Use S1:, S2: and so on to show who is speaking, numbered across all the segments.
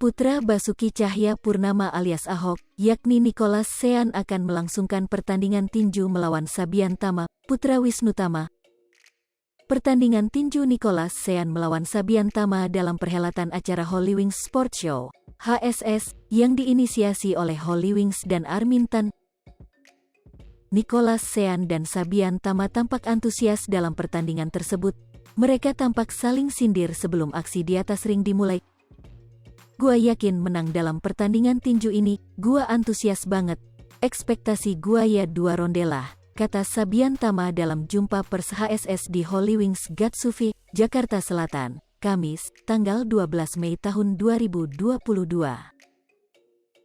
S1: Putra Basuki Cahayapurnama alias Ahok, yakni Nicholas Sean akan melangsungkan pertandingan tinju melawan Sabian Tama, putra Wisnu Tama. Pertandingan tinju Nicholas Sean melawan Sabian Tama dalam perhelatan acara Hollywings Sport Show, HSS, yang diinisiasi oleh Hollywings dan Armin Tan. Nicholas Sean dan Sabian Tama tampak antusias dalam pertandingan tersebut. Mereka tampak saling sindir sebelum aksi di atas ring dimulai. Gua yakin menang dalam pertandingan tinju ini, gua antusias banget. Ekspektasi gua ya 2 ronde lah, kata Sabian Tama dalam jumpa pers HSS di Hollywings Gatsufi, Jakarta Selatan, Kamis, tanggal 12 Mei tahun 2022.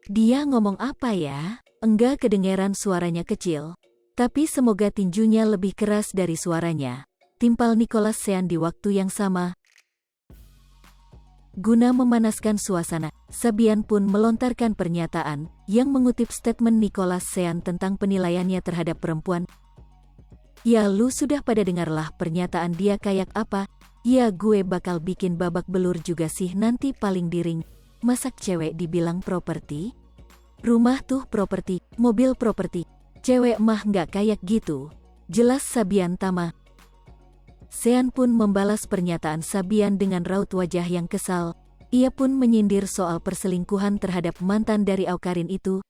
S1: Dia ngomong apa ya? Enggak kedengeran, suaranya kecil. Tapi semoga tinjunya lebih keras dari suaranya, timpal Nicholas Sean di waktu yang sama. Guna memanaskan suasana, Sabian pun melontarkan pernyataan yang mengutip statement Nicholas Sean tentang penilaiannya terhadap perempuan. Ya lu sudah pada dengarlah pernyataan dia kayak apa. Ya gue bakal bikin babak belur juga sih nanti paling di ring. Masak cewek dibilang properti? Rumah tuh properti, mobil properti. Cewek mah nggak kayak gitu. Jelas Sabian Tama. Sean pun membalas pernyataan Sabian dengan raut wajah yang kesal. Ia pun menyindir soal perselingkuhan terhadap mantan dari Awkarin itu.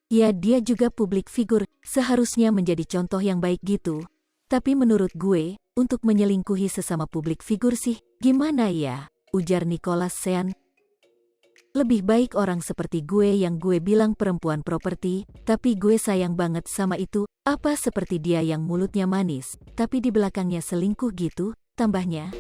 S1: Ya dia juga publik figur, seharusnya menjadi contoh yang baik gitu. Tapi menurut gue, untuk menyelingkuhi sesama publik figur sih, gimana ya? Ujar Nicholas Sean. Lebih baik orang seperti gue yang gue bilang perempuan properti, tapi gue sayang banget sama itu. Apa seperti dia yang mulutnya manis, tapi di belakangnya selingkuh gitu, tambahnya.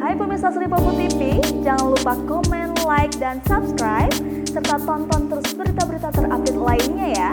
S2: Hai pemirsa Sri Popo TV, jangan lupa komen, like, dan subscribe, serta tonton terus berita-berita terupdate lainnya ya.